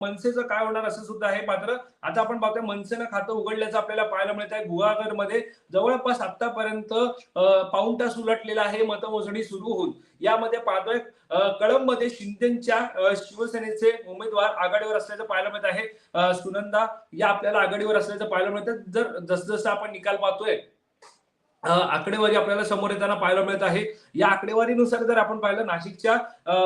मनसेचं काय होणार असं सुद्धा आहे. मात्र आता आपण पाहतोय मनसेनं खातं उघडल्याचं आपल्याला पाहायला मिळत आहे. गुहागरमध्ये जवळपास आतापर्यंत पाऊण तास उलटलेला आहे मतमोजणी सुरू होऊन. यामध्ये पाहतोय कळंबमध्ये शिंदेच्या शिवसेनेचे उमेदवार आघाडीवर असल्याचं पाहायला मिळत आहे. सुनंदा या आपल्याला आघाडीवर असल्याचं पाहायला मिळतं. जर जसजसं आपण निकाल पाहतोय आकडेवारी आपल्याला समोर येताना पाहायला मिळत आहे. या आकडेवारीनुसार जर आपण पाहिलं नाशिकच्या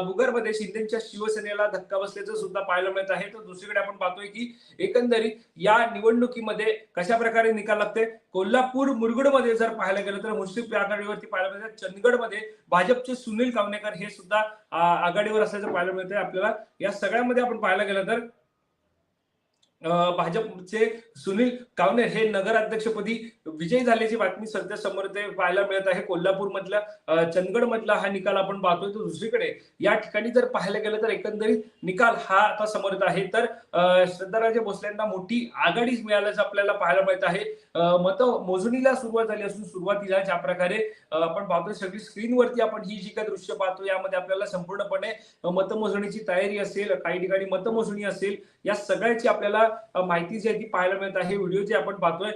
बुगरमध्ये शिंदेच्या शिवसेनेला धक्का बसल्याचं सुद्धा पाहायला मिळत आहे. तर दुसरीकडे आपण पाहतोय की एकंदरीत या निवडणुकीमध्ये कशा प्रकारे निकाल लागते. कोल्हापूर मुरगुडमध्ये जर पाहायला गेलं तर मुश्रीफ आघाडीवरती पाहायला मिळतं. चंदगडमध्ये भाजपचे सुनील कावणेकर हे सुद्धा आघाडीवर असल्याचं पाहायला मिळतंय आपल्याला. या सगळ्यामध्ये आपण पाहायला गेलं तर भाजपचे सुनील कावणे हे नगराध्यक्षपदी विजयी झाल्याची बातमी सध्या समोर ते पाहायला मिळत आहे. कोल्हापूर मधला चंदगड मधला हा निकाल आपण पाहतोय. तर दुसरीकडे या ठिकाणी जर पाहायला गेलं तर एकंदरीत निकाल हा आता समोर येत आहे. तर श्रद्धाराजे भोसलेंना मोठी आघाडी मिळाल्याचं आपल्याला पाहायला मिळत आहे. मत मोजणीला सुरुवात झाली असून सुरुवातीला ज्या प्रकारे आपण पाहतोय सगळी स्क्रीनवरती आपण ही जी काही दृश्य पाहतो यामध्ये आपल्याला संपूर्णपणे मतमोजणीची तयारी असेल, काही ठिकाणी मतमोजणी असेल, या सगळ्याची आपल्याला माहिती जी आहे ती पाहायला मिळत आहे. व्हिडिओ जे आपण पाहतोय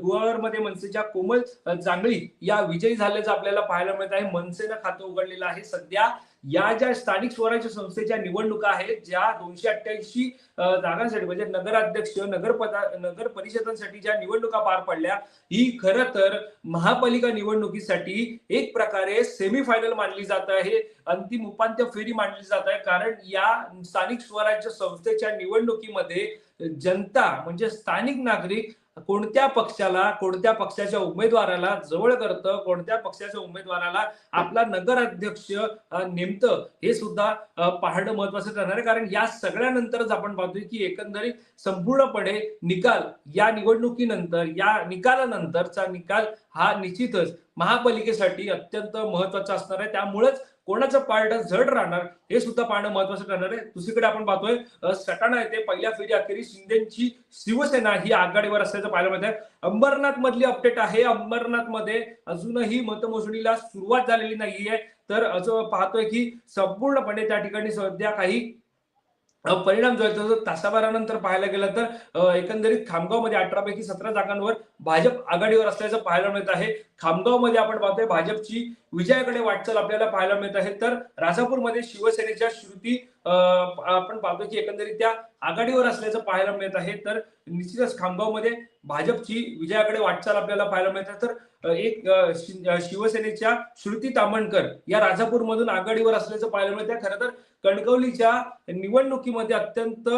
गुहागरमध्ये मनसेच्या कोमल जांगळी या विजयी झाल्याचं आपल्याला पाहायला मिळत आहे. मनसेनं खातं उघडलेलं आहे. सध्या या ज्या स्थानिक स्वराज्य संस्थेच्या निवडणुका आहेत, ज्या 288 जागांसाठी म्हणजे नगराध्यक्ष नगर परिषदांसाठी ज्या निवडणुका पार पडल्या, ही खरं तर महापालिका निवडणुकीसाठी एक प्रकारे सेमीफायनल मानली जात आहे. अंतिम उपांत्य फेरी मानली जात आहे. कारण या स्थानिक स्वराज्य संस्थेच्या निवडणुकीमध्ये जनता म्हणजे स्थानिक नागरिक कोणत्या पक्षाला, कोणत्या पक्षाच्या उमेदवाराला जवळ करतं, कोणत्या पक्षाच्या उमेदवाराला आपला नगराध्यक्ष नेमतं, हे सुद्धा पाहणं महत्वाचं ठरणार आहे. कारण या सगळ्यानंतरच आपण पाहतोय की एकंदरीत संपूर्णपणे निकाल या निवडणुकीनंतर, या निकालानंतरचा निकाल हा निश्चितच महापालिकेसाठी अत्यंत महत्वाचा असणार आहे. त्यामुळेच कोणाचं पारडं जड राहणार हे सुद्धा पाहणं महत्वाचं ठरणार आहे. दुसरीकडे आपण पाहतोय सटाणा येथे पहिल्या फेरी अखेरीस शिंदेची शिवसेना ही आघाडीवर असल्याचं पाहायला मिळत आहे. अंबरनाथ मधली अपडेट आहे. अंबरनाथ मध्ये अजूनही मतमोजणीला सुरुवात झालेली नाहीये. तर असं पाहतोय की संपूर्णपणे त्या ठिकाणी सध्या काही परिणाम जो आहे तो तासाभरानंतर पाहायला गेलं तर एकंदरीत खामगावमध्ये 18 पैकी 17 जागांवर भाजप आघाडीवर असल्याचं पाहायला मिळत आहे. खामगावमध्ये आपण पाहतोय भाजपची विजयाकडे वाटचाल आपल्याला पाहायला मिळत आहे. तर राजापूरमध्ये शिवसेनेच्या श्रुती आपण पाहतोय की एकंदरीत त्या आघाडीवर असल्याचं पाहायला मिळत आहे. तर निश्चितच खामगावमध्ये भाजपची विजयाकडे वाटचाल आपल्याला पाहायला मिळते. तर एक शिवसेनेच्या श्रुती तामणकर या राजापूरमधून आघाडीवर असल्याचं पाहायला मिळतं. खरं तर कणकवलीच्या निवडणुकीमध्ये अत्यंत